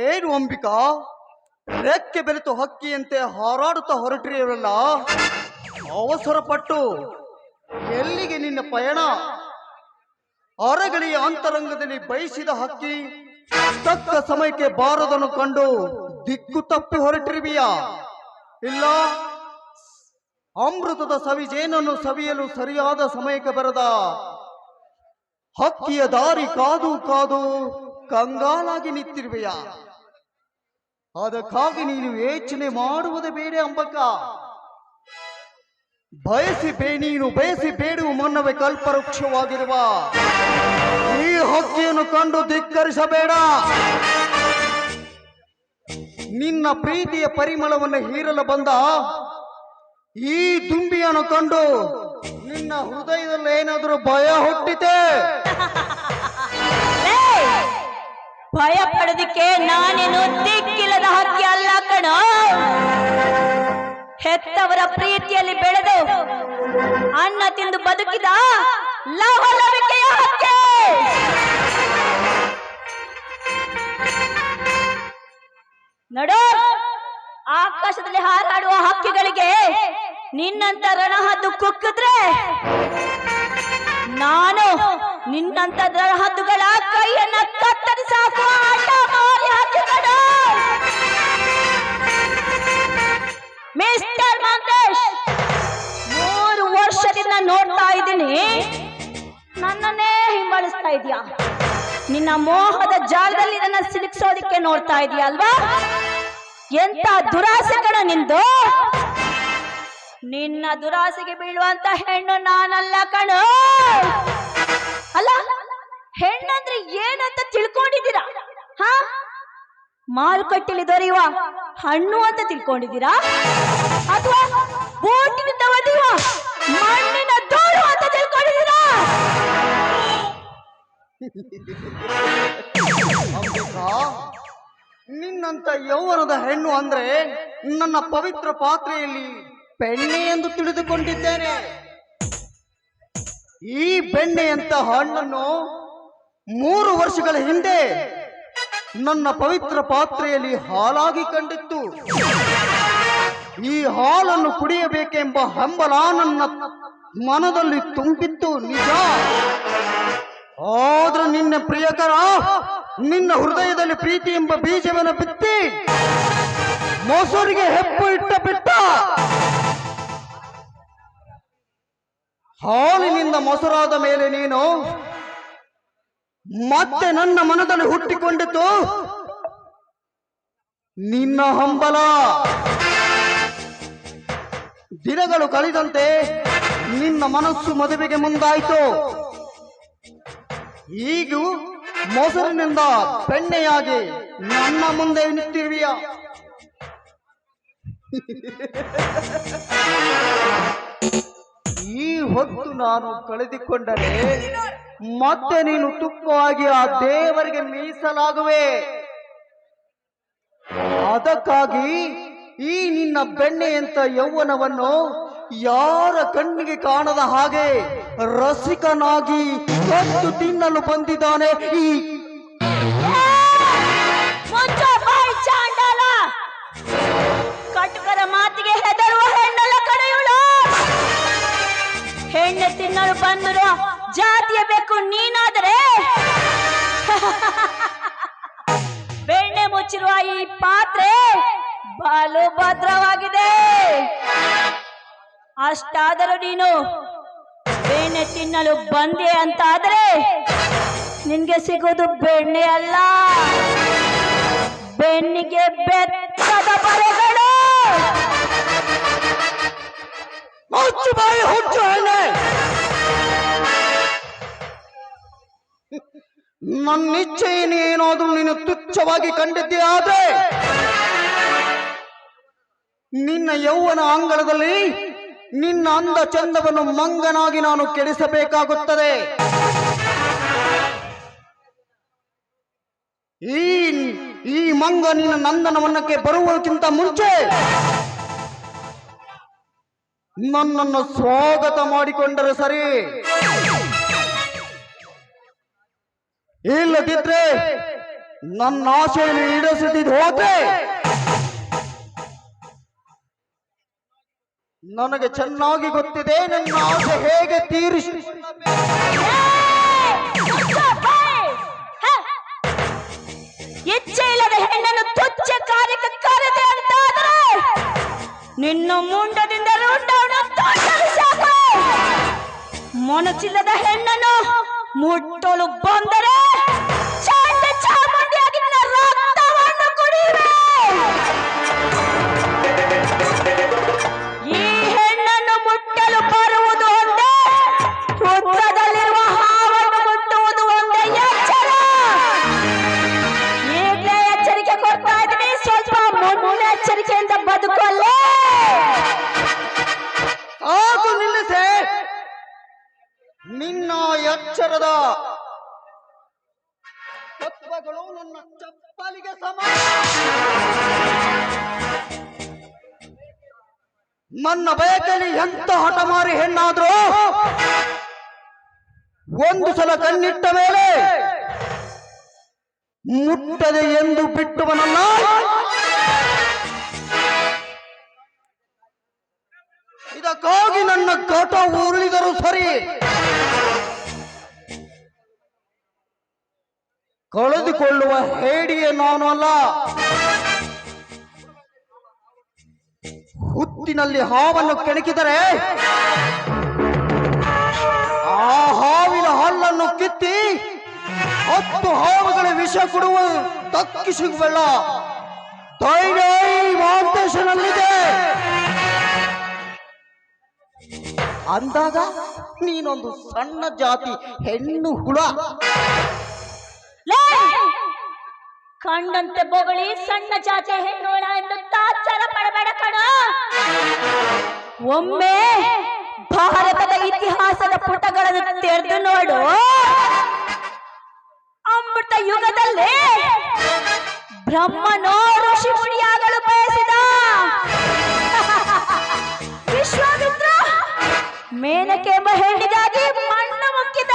ಏನು ಅಂಬಿಕಾ, ರೆಕ್ಕೆ ಬೆರೆತು ಹಕ್ಕಿಯಂತೆ ಹಾರಾಡುತ್ತಾ ಹೊರಟಿರಲ್ಲ. ಅವಸರ ಪಟ್ಟು ಎಲ್ಲಿಗೆ ನಿನ್ನ ಪಯಣ? ಅರಗಳಿಯ ಅಂತರಂಗದಲ್ಲಿ ಬಯಸಿದ ಹಕ್ಕಿ ತಕ್ಕ ಸಮಯಕ್ಕೆ ಬಾರದನ್ನು ಕಂಡು ದಿಕ್ಕು ತಪ್ಪಿ ಹೊರಟಿರುವಿಯಾ? ಇಲ್ಲ, ಅಮೃತದ ಸವಿಜೇನನ್ನು ಸವಿಯಲು ಸರಿಯಾದ ಸಮಯಕ್ಕೆ ಬರದ ಹಕ್ಕಿಯ ದಾರಿ ಕಾದು ಕಾದು ಕಂಗಾಲಾಗಿ ನಿಂತಿರುವೆಯಾ? ಅದಕ್ಕಾಗಿ ನೀನು ಯೋಚನೆ ಮಾಡುವುದೇ ಬೇಡ ಅಂಬಕ. ನೀನು ಬಯಸಿ ಬೇಡುವ ಮುನ್ನವೇ ಕಲ್ಪವೃಕ್ಷವಾಗಿರುವ ಈ ಹಕ್ಕಿಯನ್ನು ಕಂಡು ಧಿಕ್ಕರಿಸಬೇಡ. ನಿನ್ನ ಪ್ರೀತಿಯ ಪರಿಮಳವನ್ನು ಹೀರಲು ಬಂದ ಈ ದುಂಬಿಯನ್ನು ಕಂಡು ನಿನ್ನ ಹೃದಯದಲ್ಲಿ ಏನಾದರೂ ಭಯ ಹುಟ್ಟಿತೆ? ಭಯ ಪಡೋದಿಕ್ಕೆ ನಾನೇನು ದಿಕ್ಕಿಲ್ಲದ ಹಕ್ಕಿ ಅಲ್ಲ ಕಣೋ. ಹೆತ್ತವರ ಪ್ರೀತಿಯಲ್ಲಿ ಬೆಳೆದು ಅನ್ನ ತಿಂದು ಬದುಕಿದ ಲವಲವಿಕೆಯ ಹಕ್ಕಿ. ನೋಡು, ಆಕಾಶದಲ್ಲಿ ಹಾರಾಡುವ ಹಕ್ಕಿಗಳಿಗೆ ನಿನ್ನಂತ ರಣಹದ್ದು ಕುಕ್ಕಿದ್ರೆ ನಾನು ನಿನ್ನಂತ ರಣಹದ್ದುಗಳ ಕೈಯನ್ನ ಕತ್ತರಿಸಿ ಹಾಕುವ ಆಟ ಮಾಡಿ ಹಾಕಿದನು. ಮಿಸ್ಟರ್ ಮಾಂತೇಶ್, 3 ವರ್ಷದಿಂದ ನೋಡ್ತಾ ಇದ್ದೀನಿ, ನನ್ನನ್ನೇ ಹಿಂಬಾಲಿಸ್ತಾ ಇದೀಯಾ. ನಿನ್ನ ಮೋಹದ ಜಾಲದಲ್ಲಿ ನನ್ನ ಸಿಲುಕಿಸೋದಿಕ್ಕೆ ನೋಡ್ತಾ ಇದೀಯ ಅಲ್ವಾ? ಎಂತ ದುರಾಸೆ ಕಣ ನಿಂದು. ನಿನ್ನ ದುರಾಸೆಗೆ ಬೀಳುವಂತ ಹೆಣ್ಣು ನಾನಲ್ಲ ಕಣೋ. ಅಲ್ಲ, ಹೆಣ್ಣಂದ್ರೆ ಏನಂತ ತಿಳ್ಕೊಂಡಿದ್ದೀರಾ? ಹಾ, ಮಾರುಕಟ್ಟೆಯಲ್ಲಿ ದೊರೆಯುವ ಹಣ್ಣು ಅಂತ ತಿಳ್ಕೊಂಡಿದ್ದೀರಾ? ಅಥವಾ ಬೋಟಿನಿಂದ ಒಡೆಯುವ ಮಣ್ಣಿನ ದೋರು ಅಂತ ತಿಳ್ಕೊಂಡಿದ್ದೀರಾ? ನಿನ್ನಂತ ಯೌವನದ ಹೆಣ್ಣು ಅಂದ್ರೆ ನನ್ನ ಪವಿತ್ರ ಪಾತ್ರೆಯಲ್ಲಿ ಬೆಣ್ಣೆ ಎಂದು ತಿಳಿದುಕೊಂಡಿದ್ದೇನೆ. ಈ ಬೆಣ್ಣೆಯಂತ ಹಣ್ಣನ್ನು 3 ವರ್ಷಗಳ ಹಿಂದೆ ನನ್ನ ಪವಿತ್ರ ಪಾತ್ರೆಯಲ್ಲಿ ಹಾಲಾಗಿ ಕಂಡಿತ್ತು. ಈ ಹಾಲನ್ನು ಕುಡಿಯಬೇಕೆಂಬ ಹಂಬಲ ನನ್ನ ಮನದಲ್ಲಿ ತುಂಬಿತ್ತು, ನಿಜ. ಆದ್ರೂ ನಿನ್ನ ಪ್ರಿಯಕರ ನಿನ್ನ ಹೃದಯದಲ್ಲಿ ಪ್ರೀತಿ ಎಂಬ ಬೀಜವನ್ನು ಬಿತ್ತಿ ಮೊಸರಿಗೆ ಹೆಪ್ಪು ಬಿಟ್ಟ. ಹಾಲಿನಿಂದ ಮೊಸರಾದ ಮೇಲೆ ನೀನು ಮತ್ತೆ ನನ್ನ ಮನದಲ್ಲಿ ಹುಟ್ಟಿಕೊಂಡಿತು ನಿನ್ನ ಹಂಬಲ. ದಿನಗಳು ಕಳೆದಂತೆ ನಿನ್ನ ಮನಸ್ಸು ಮದುವೆಗೆ ಮುಂದಾಯಿತು. ಈಗ ಮೊಸರಿನಿಂದ ಬೆಣ್ಣೆಯಾಗಿ ನನ್ನ ಮುಂದೆ ನಿಂತಿರುವಿಯ. ಈ ಹೊತ್ತು ನಾನು ಕಳೆದುಕೊಂಡರೆ ಮತ್ತೆ ನೀನು ತುಪ್ಪವಾಗಿ ಆ ದೇವರಿಗೆ ಮೀಸಲಾಗುವೆ. ಅದಕ್ಕಾಗಿ ಈ ನಿನ್ನ ಬೆಣ್ಣೆಯಂತ ಯೌವನವನ್ನು ಯಾರ ಕಣ್ಣಿಗೆ ಕಾಣದ ಹಾಗೆ ರಸಿಕನಾಗಿ ಕದ್ದು ತಿನ್ನಲು ಬಂದಿದ್ದಾನೆ ಈ ಕಟುಕರ ಮಾತಿಗೆ ಹೆದರುವ ಹೆಣ್ಣಲ್ಲ ಕಡೆಯುಳು. ಹೆಣ್ಣು ತಿನ್ನಲು ಬಂದರು ಜಾತಿಯ ಬೇಕು ನೀನಾದರೆ ಬೆಣ್ಣೆ ಮುಚ್ಚಿರುವ ಈ ಪಾತ್ರೆ ಬಲು ಭದ್ರವಾಗಿದೆ. ಅಷ್ಟಾದರೂ ನೀನು ಬೆಣ್ಣೆ ತಿನ್ನಲು ಬಂದೆ ಅಂತಾದರೆ ನಿನ್ಗೆ ಸಿಗೋದು ಬೆಣ್ಣೆ ಅಲ್ಲ, ಬೆನ್ನಿಗೆ ಬೆತ್ತದ ಬರೆಗಳು. ನನ್ನಿಚ್ಛೆಯೇನಾದ್ರೂ ನೀನು ತುಚ್ಛವಾಗಿ ಕಂಡಿದ್ದೇ ಆದ್ರೆ ನಿನ್ನ ಯೌವನ ಅಂಗಳದಲ್ಲಿ ನಿನ್ನ ಅಂದ ಚಂದವನ್ನು ಮಂಗನಾಗಿ ನಾನು ಕೆಡಿಸಬೇಕಾಗುತ್ತದೆ. ಈ ಈ ಮಂಗ ನಿನ್ನ ನಂದನವನಕ್ಕೆ ಬರುವುದಕ್ಕಿಂತ ಮುಂಚೆ ನನ್ನನ್ನು ಸ್ವಾಗತ ಮಾಡಿಕೊಂಡರೆ ಸರಿ. ಇಲ್ಲದಿದ್ರೆ ನನ್ನ ಆಶೆಯನ್ನು ಈಡೇರಿಸದಿದ್ದು ಹೋದ್ರೆ ನನಗೆ ಚೆನ್ನಾಗಿ ಗೊತ್ತಿದೆ ನನ್ನ ಆಸೆ ಹೇಗೆ ತೀರಿಸಿ. ಇಚ್ಛೆ ಇಲ್ಲದ ಹೆಣ್ಣನ್ನು ತುಚ್ಛ ಕಾರ್ಯಕ್ಕೆ ಕರೆದೆ ಅಂತಾದರೆ ನಿನ್ನ ಮುಂಡದಿಂದ ಸಾಕು. ಮನಸ್ಸಿಲ್ಲದ ಹೆಣ್ಣನ್ನು ಮುಟ್ಟಲು ಬಂದರೆ ಚಾಮುಂಡಿಯಾಗಿ ನನ್ನ ರಕ್ತವನ್ನು ಕುಡಿಯುವೆ. ಈ ಹೆಣ್ಣನ್ನು ಮುಟ್ಟಲು ಬರುವುದು ಒಂದೇ, ಹುತ್ತದಲ್ಲಿರುವ ಹಾವನ್ನು ಮುಟ್ಟುವುದು ಒಂದೇ. ಎಚ್ಚರ! ಈಗಲೇ ಎಚ್ಚರಿಕೆ ಕೊಡ್ತಾ ಇದ್ದೀನಿ, ಸ್ವಲ್ಪ ಮುನ್ನೆಚ್ಚರಿಕೆಯಿಂದ ಬದುಕೊಳ್ಳೆ. ಆಗ ನಿಲ್ಲಿಸೆ ನಿನ್ನ ಎಚ್ಚರದ ತತ್ವಗಳು ನನ್ನ ಚಪ್ಪಲಿಗೆ ಸಮ. ನನ್ನ ಬಯಕಲ್ಲಿ ಎಂತ ಹಠಮಾರಿ ಹೆಣ್ಣಾದ್ರೂ ಒಂದು ಸಲ ಕಣ್ಣಿಟ್ಟ ಮೇಲೆ ಮುಟ್ಟದೆ ಎಂದು ಬಿಟ್ಟುವನಲ್ಲ. ಇದಕ್ಕಾಗಿ ನನ್ನ ಘಟ ಉರುಳಿದರೂ ಸರಿ, ಕಳೆದುಕೊಳ್ಳುವ ಹೇಡಿಯೇ ನಾನು ಅಲ್ಲ. ಹುತ್ತಿನಲ್ಲಿ ಹಾವನ್ನು ಕೆಣಕಿದರೆ ಆ ಹಾವಿನ ಹಲ್ಲನ್ನು ಕಿತ್ತಿ 10 ಹಾವುಗಳ ವಿಷ ಕೊಡುವ ತಕ್ಕಿಸಿಗುವಲ್ಲ ಧೈರ್ಯ ಮಾಂತೇಶನಲ್ಲಿದೆ. ಅಂದಾಗ ನೀನೊಂದು ಸಣ್ಣ ಜಾತಿ ಹೆಣ್ಣು ಹುಳ. ಕಂಡಂತೆ ಬೊಗಳಿ ಸಣ್ಣ ಜಾತಿ ಹೆಣ್ಣುಳ ಎಂದು ತಾತ್ಸಾರ ಪಡಬೇಡ ಕಣ. ಒಮ್ಮೆ ಭಾರತದ ಇತಿಹಾಸದ ಪುಟಗಳನ್ನು ತೆರೆದು ನೋಡು. ಅಮೃತ ಯುಗದಲ್ಲಿ ಬ್ರಹ್ಮನೋ ಋಷಿ ಮುನಿಯಾಗಲು ಬಯಸಿದ ವಿಶ್ವಾಮಿತ್ರ ಮೇನಕೆ ಎಂಬ ಹೆಣ್ಣಿಗಾಗಿ ಮಣ್ಣು ಮುಕ್ಕಿದ.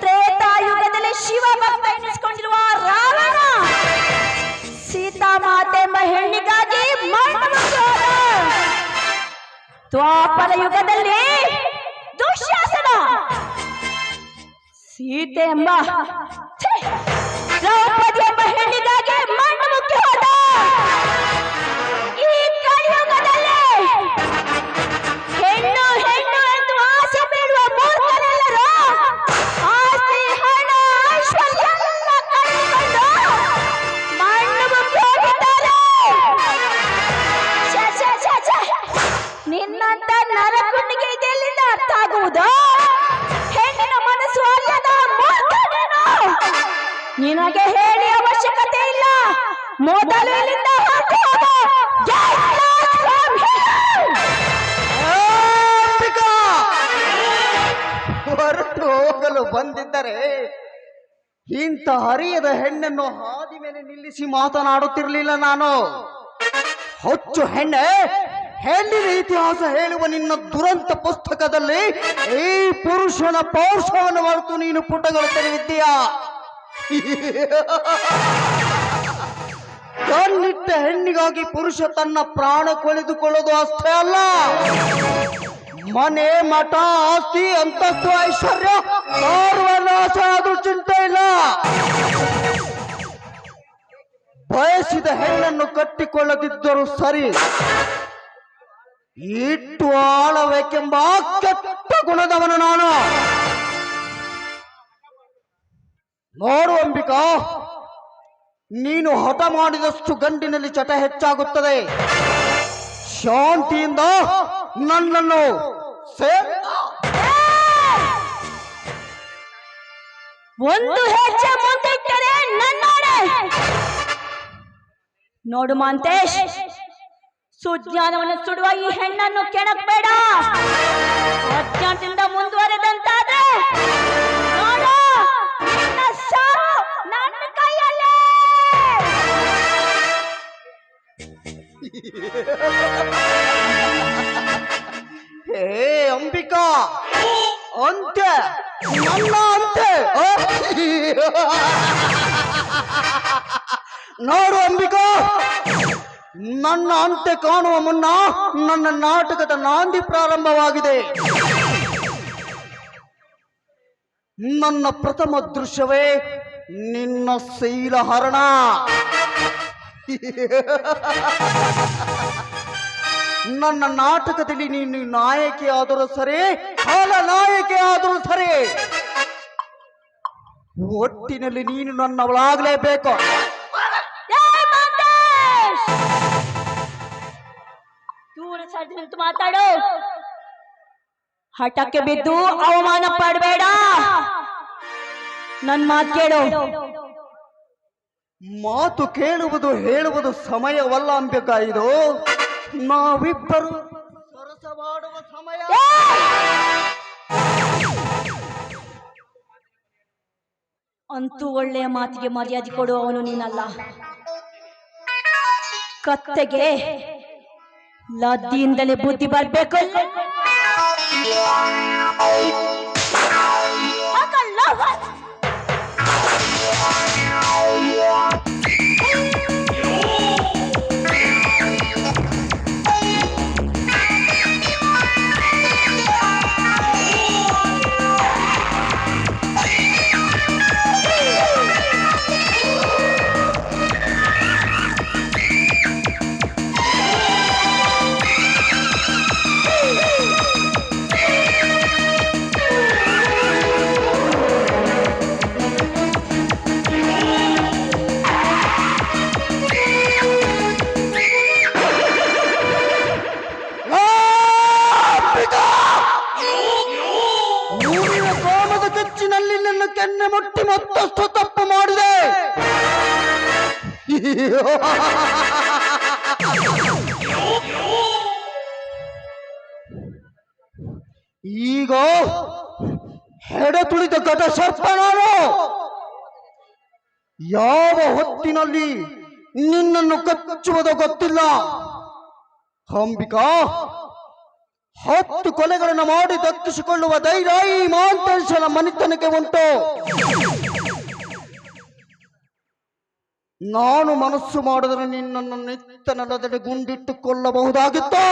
ತ್ರೇತಾಯುಗದಲ್ಲಿ ಶಿವ ಭಕ್ತ ಎನ್ನಿಸಿಕೊಂಡಿರುವ ರಾವಣ ಸೀತಾಮಾತೆ ಎಂಬ ಹೆಣ್ಣಿಗಾಗಿ ಮಣ್ಣು ಮುಕ್ಕಿದ. ದ್ವಾಪರ ಯುಗದಲ್ಲಿ ದುಶ್ಯಾಸನ ಸೀತೆ ಎಂಬ ದ್ರೌಪದಿ ಎಂಬ ಹೆಣ್ಣಿಗಾಗಿ ಮಣ್ಣು ಮುಕ್ಕಿ ಹೋದ. ಈ ಕಲಿಯುಗದಲ್ಲಿ ಹೆಣ್ಣು ಹೆಣ್ಣು ಎಂದು ಆಸೆ ಬೀಳುವ ಮೂರ್ಖರೆಲ್ಲರೂ ಆಸ್ತಿ ಹಣ ಐಶ್ವರ್ಯ ಎಲ್ಲ ಕಳೆದುಕೊಂಡು ಮಣ್ಣು ಮುಕ್ಕಿ ಹೋಗಿದ್ದಾರೆ. ನಿನ್ನಂತ ನರಕುಂಡಿಗೆ ಇದೆಲ್ಲಿಂದ ಅರ್ಥ ಆಗುವುದು? ಹೆಣ್ಣಿನ ಮನಸ್ಸು ಅಲ್ಲದ ಮೂರ್ಖನೇನು? ನಿನಗೆ ಹೇಳಿ ಅವಶ್ಯಕತೆ ಇಲ್ಲ, ಮೊದಲು ಇಲ್ಲಿಂದ ಹೊರಟು ಹೋಗು. ಹೊರಟು ಹೋಗಲು ಬಂದಿದ್ದರೆ ಇಂಥ ಹರಿಯದ ಹೆಣ್ಣನ್ನು ಹಾದಿ ಮೇಲೆ ನಿಲ್ಲಿಸಿ ಮಾತನಾಡುತ್ತಿರಲಿಲ್ಲ ನಾನು. ಹೊಚ್ಚು ಹೆಣ್ಣೆ, ಹೆಣ್ಣಿನ ಇತಿಹಾಸ ಹೇಳುವ ನಿನ್ನ ದುರಂತ ಪುಸ್ತಕದಲ್ಲಿ ಈ ಪುರುಷನ ಪೌರುಷವನ್ನು ಮರೆತು ನೀನು ಪುಟಗಳು ತೆರೆದಿದ್ದೀಯಾ? ಕಣ್ಣಿಟ್ಟ ಹೆಣ್ಣಿಗಾಗಿ ಪುರುಷ ತನ್ನ ಪ್ರಾಣ ಕಳೆದುಕೊಳ್ಳೋದು ಅಷ್ಟೇ ಅಲ್ಲ, ಮನೆ ಮಠ ಆಸ್ತಿ ಅಂತಸ್ತು ಐಶ್ವರ್ಯ ಸರ್ವನಾಶ ಆದ್ರೂ ಚಿಂತೆ ಇಲ್ಲ. ಬಯಸಿದ ಹೆಣ್ಣನ್ನು ಕಟ್ಟಿಕೊಳ್ಳದಿದ್ದರೂ ಸರಿ, ಇಟ್ಟು ಆಳಬೇಕೆಂಬ ಕೆಟ್ಟ ಗುಣದವನು ನಾನು. ನೋಡು ಅಂಬಿಕಾ, ನೀನು ಹಠ ಮಾಡಿದಷ್ಟು ಗಂಡಿನಲ್ಲಿ ಚಟ ಹೆಚ್ಚಾಗುತ್ತದೆ. ಶಾಂತಿಯಿಂದ ನನ್ನನ್ನು ಒಂದು ಹೆಜ್ಜೆ ಮುಂದಿಟ್ಟರೆ ನನ್ನೋಡೆ. ನೋಡು ಮಾಂತೇಶ್, ಸುಜ್ಞಾನವನ್ನು ಸುಡುವ ಈ ಹೆಣ್ಣನ್ನು ಕೆಣಕಬೇಡ. ಅಜ್ಞಾನದಿಂದ ಮುಂದುವರೆದಂತಾದ್ರೆ ನೋಡು, ನಿನ್ನ ಸಾವು ಅಂಬಿಕಾ ಅಂತೆ ನನ್ನ ಅಂತೆ ನೋಡು ಅಂಬಿಕಾ, ನನ್ನ ಅಂತೆ ಕಾಣುವ ಮುನ್ನ ನನ್ನ ನಾಟಕದ ನಾಂದಿ ಪ್ರಾರಂಭವಾಗಿದೆ. ನನ್ನ ಪ್ರಥಮ ದೃಶ್ಯವೇ ನಿನ್ನ ಶೈಲಹರಣ. ನನ್ನ ನಾಟಕದಲ್ಲಿ ನೀನು ನಾಯಕಿ ಆದರೂ ಸರಿ, ನಾಯಕಿ ಆದರೂ ಸರಿ, ಒಟ್ಟಿನಲ್ಲಿ ನೀನು ನನ್ನವಳಾಗಲೇಬೇಕು. ದೂರ ಸರಿದು ನಿಂತು ಮಾತಾಡು. ಹಠಕ್ಕೆ ಬಿದ್ದು ಅವಮಾನ ಪಡಬೇಡ. ನನ್ ಮಾತು ಕೇಳು. ಮಾತು ಕೇಳುವುದು ಹೇಳುವುದು ಸಮಯವಲ್ಲ ಅಂಬಿಕಾ, ಇದು ನಾವಿಬ್ಬರು ಸರಸವಾಡುವ ಸಮಯ. ಅಂತೂ ಒಳ್ಳೆಯ ಮಾತಿಗೆ ಮರ್ಯಾದೆ ಕೊಡುವವನು ನೀನಲ್ಲ. ಕತ್ತೆಗೆ ಲದ್ದಿಯಿಂದಲೇ ಬುದ್ಧಿ ಬರ್ಬೇಕು. ಕೆನ್ನೆ ಮುಟ್ಟಿ ಮತ್ತಷ್ಟು ತಪ್ಪು ಮಾಡಿದೆ. ಈಗ ಹೆಡೆ ತುಳಿದ ಘಟ ಸರ್ಪ ನಾನು. ಯಾವ ಹೊತ್ತಿನಲ್ಲಿ ನಿನ್ನನ್ನು ಕಚ್ಚುವುದೋ ಗೊತ್ತಿಲ್ಲ ಅಂಬಿಕಾ. 10 ಕೊಲೆಗಳನ್ನು ಮಾಡಿ ದಕ್ಕಿಸಿಕೊಳ್ಳುವ ಧೈರ್ಯ ಈ ಮಾಂತೇಶನ ಮನಿತನಕ್ಕೆ ಉಂಟು. ನಾನು ಮನಸ್ಸು ಮಾಡಿದರೆ ನಿನ್ನನ್ನು ನಿತ್ತನಲ್ಲದೆ ಗುಂಡಿಟ್ಟು ಕೊಲ್ಲಬಹುದಾಗಿತ್ತು.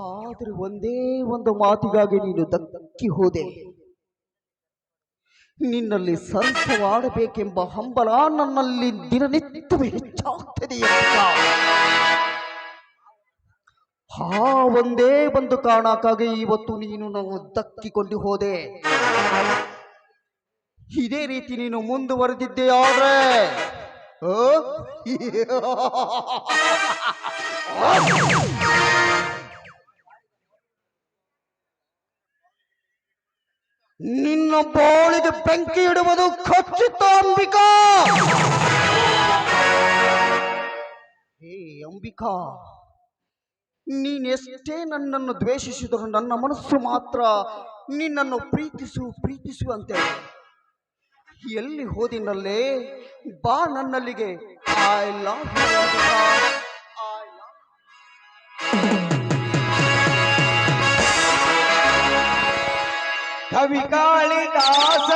ಆದರೆ ಒಂದೇ ಒಂದು ಮಾತಿಗಾಗಿ ನೀನು ದಕ್ಕಿ ಹೋದೆ. ನಿನ್ನಲ್ಲಿ ಸರಸವಾಡಬೇಕೆಂಬ ಹಂಬಲ ನನ್ನಲ್ಲಿ ದಿನನಿತ್ಯವೂ ಹೆಚ್ಚಾಗ್ತದೆ. ಒಂದೇ ಒಂದು ಕಾರಣಕ್ಕಾಗಿ ಇವತ್ತು ನೀನು ನಾವು ದಕ್ಕಿಕೊಂಡು ಹೋದೆ. ಇದೇ ರೀತಿ ನೀನು ಮುಂದುವರೆದಿದ್ದೆ ಆದ್ರೆ ನಿನ್ನ ಬೋಳಿಗೆ ಬೆಂಕಿ ಇಡುವುದು ಖಚಿತ ಅಂಬಿಕಾ. ಹೇ ಅಂಬಿಕಾ, ನೀನೆಷ್ಟೇ ನನ್ನನ್ನು ದ್ವೇಷಿಸಿದರೂ ನನ್ನ ಮನಸ್ಸು ಮಾತ್ರ ನಿನ್ನನ್ನು ಪ್ರೀತಿಸು ಅಂತ. ಎಲ್ಲಿ ಹೋದಿನಲ್ಲೇ ಬಾ ನನ್ನಲ್ಲಿಗೆ. ಐ ಲವ್ ಕವಿ ಕಾಳಿದಾಸ